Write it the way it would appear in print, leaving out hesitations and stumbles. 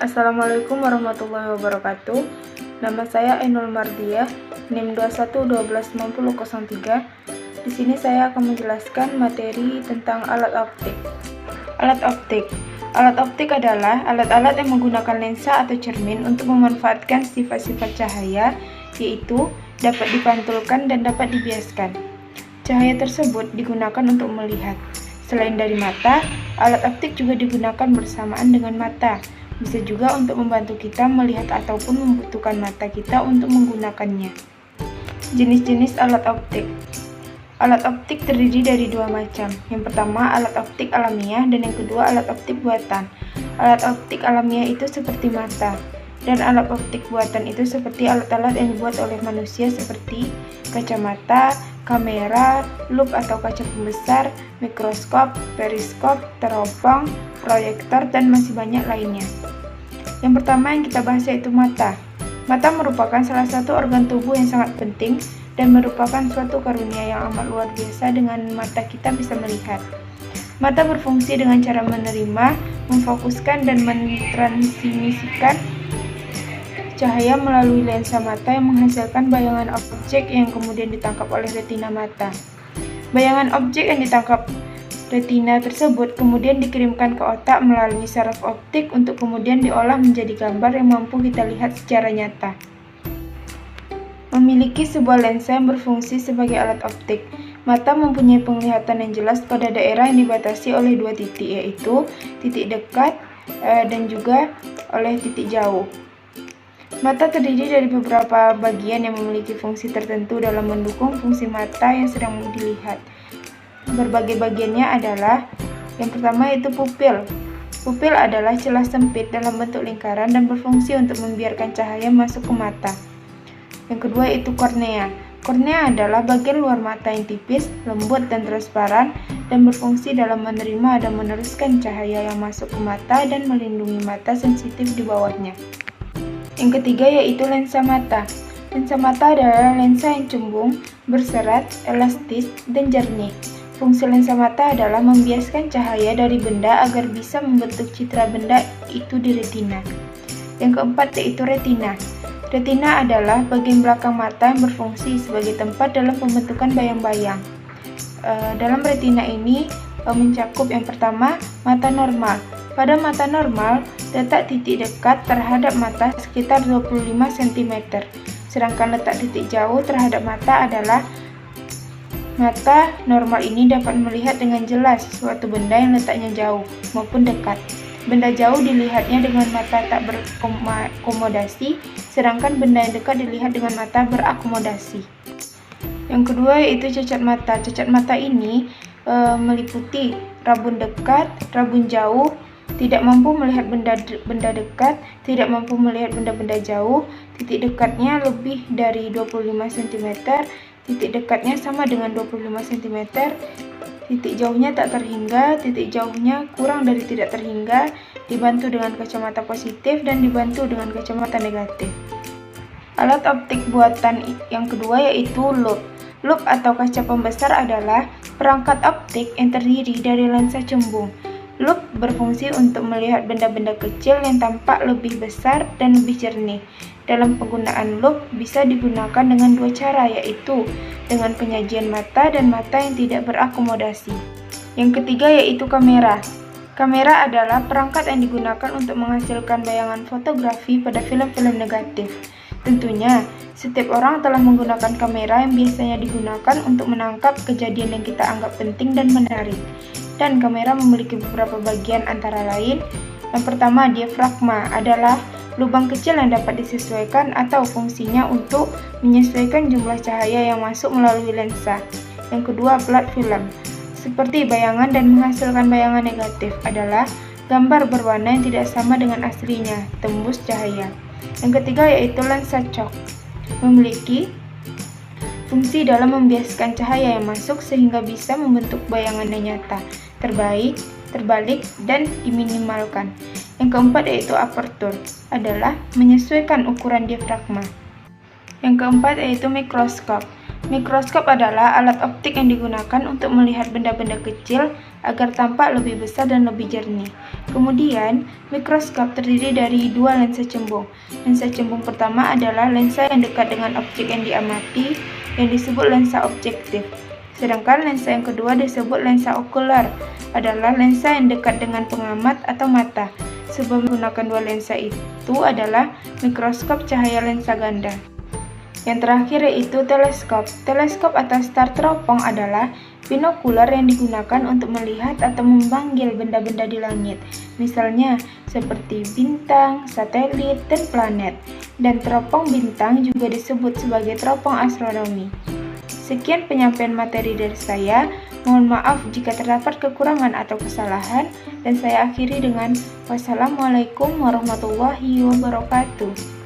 Assalamualaikum warahmatullahi wabarakatuh. Nama saya Ainul Mardiah, NIM 21126003. Di sini saya akan menjelaskan materi tentang alat optik. Alat optik. Alat optik adalah alat-alat yang menggunakan lensa atau cermin untuk memanfaatkan sifat-sifat cahaya, yaitu dapat dipantulkan dan dapat dibiaskan. Cahaya tersebut digunakan untuk melihat. Selain dari mata, alat optik juga digunakan bersamaan dengan mata. Bisa juga untuk membantu kita melihat ataupun membutuhkan mata kita untuk menggunakannya. Jenis-jenis alat optik. Alat optik terdiri dari dua macam. Yang pertama, alat optik alamiah, dan yang kedua, alat optik buatan. Alat optik alamiah itu seperti mata, dan alat optik buatan itu seperti alat-alat yang dibuat oleh manusia seperti kacamata, kamera, lup atau kaca pembesar, mikroskop, periskop, teropong, proyektor, dan masih banyak lainnya. Yang pertama yang kita bahas yaitu mata. Mata merupakan salah satu organ tubuh yang sangat penting dan merupakan suatu karunia yang amat luar biasa. Dengan mata kita bisa melihat. Mata berfungsi dengan cara menerima, memfokuskan, dan mentransmisikan cahaya melalui lensa mata yang menghasilkan bayangan objek yang kemudian ditangkap oleh retina mata. Bayangan objek yang ditangkap retina tersebut kemudian dikirimkan ke otak melalui saraf optik untuk kemudian diolah menjadi gambar yang mampu kita lihat secara nyata. Memiliki sebuah lensa yang berfungsi sebagai alat optik. Mata mempunyai penglihatan yang jelas pada daerah yang dibatasi oleh dua titik, yaitu titik dekat dan juga oleh titik jauh. Mata terdiri dari beberapa bagian yang memiliki fungsi tertentu dalam mendukung fungsi mata yang sedang dilihat. Berbagai bagiannya adalah yang pertama yaitu pupil. Pupil adalah celah sempit dalam bentuk lingkaran dan berfungsi untuk membiarkan cahaya masuk ke mata. Yang kedua yaitu kornea. Kornea adalah bagian luar mata yang tipis, lembut, dan transparan dan berfungsi dalam menerima dan meneruskan cahaya yang masuk ke mata dan melindungi mata sensitif di bawahnya. Yang ketiga yaitu lensa mata. Lensa mata adalah lensa yang cembung, berserat, elastis, dan jernih. Fungsi lensa mata adalah membiaskan cahaya dari benda agar bisa membentuk citra benda itu di retina. Yang keempat yaitu retina. Retina adalah bagian belakang mata yang berfungsi sebagai tempat dalam pembentukan bayang-bayang. Dalam retina ini mencakup yang pertama, mata normal. Pada mata normal, letak titik dekat terhadap mata sekitar 25 cm. Sedangkan letak titik jauh terhadap mata adalah mata normal ini dapat melihat dengan jelas suatu benda yang letaknya jauh maupun dekat. Benda jauh dilihatnya dengan mata tak berakomodasi, sedangkan benda yang dekat dilihat dengan mata berakomodasi. Yang kedua yaitu cacat mata. Cacat mata ini meliputi rabun dekat, rabun jauh, tidak mampu melihat benda dekat, tidak mampu melihat benda-benda jauh, titik dekatnya lebih dari 25 cm, titik dekatnya sama dengan 25 cm, titik jauhnya tak terhingga, titik jauhnya kurang dari tidak terhingga, dibantu dengan kacamata positif dan dibantu dengan kacamata negatif. Alat optik buatan yang kedua yaitu lup. Lup atau kaca pembesar adalah perangkat optik yang terdiri dari lensa cembung. Lup berfungsi untuk melihat benda-benda kecil yang tampak lebih besar dan lebih jernih. Dalam penggunaan lup bisa digunakan dengan dua cara, yaitu dengan penyajian mata dan mata yang tidak berakomodasi. Yang ketiga yaitu kamera. Kamera adalah perangkat yang digunakan untuk menghasilkan bayangan fotografi pada film-film negatif. Tentunya, setiap orang telah menggunakan kamera yang biasanya digunakan untuk menangkap kejadian yang kita anggap penting dan menarik. Dan kamera memiliki beberapa bagian antara lain. Yang pertama, diafragma adalah lubang kecil yang dapat disesuaikan atau fungsinya untuk menyesuaikan jumlah cahaya yang masuk melalui lensa. Yang kedua, plat film. Seperti bayangan dan menghasilkan bayangan negatif adalah gambar berwarna yang tidak sama dengan aslinya, tembus cahaya. Yang ketiga yaitu lensa cok. Memiliki fungsi dalam membiaskan cahaya yang masuk sehingga bisa membentuk bayangan yang nyata, terbalik, dan diminimalkan. Yang keempat yaitu apertur, adalah menyesuaikan ukuran diafragma. Yang keempat yaitu mikroskop. Mikroskop adalah alat optik yang digunakan untuk melihat benda-benda kecil agar tampak lebih besar dan lebih jernih. Kemudian, mikroskop terdiri dari dua lensa cembung. Lensa cembung pertama adalah lensa yang dekat dengan objek yang diamati, yang disebut lensa objektif. Sedangkan lensa yang kedua disebut lensa okular, adalah lensa yang dekat dengan pengamat atau mata. Sebab menggunakan dua lensa itu adalah mikroskop cahaya lensa ganda. Yang terakhir yaitu teleskop. Teleskop atau star teropong adalah binokular yang digunakan untuk melihat atau memanggil benda-benda di langit, misalnya seperti bintang, satelit, dan planet. Dan teropong bintang juga disebut sebagai teropong astronomi. Sekian penyampaian materi dari saya. Mohon maaf jika terdapat kekurangan atau kesalahan, dan saya akhiri dengan wassalamualaikum warahmatullahi wabarakatuh.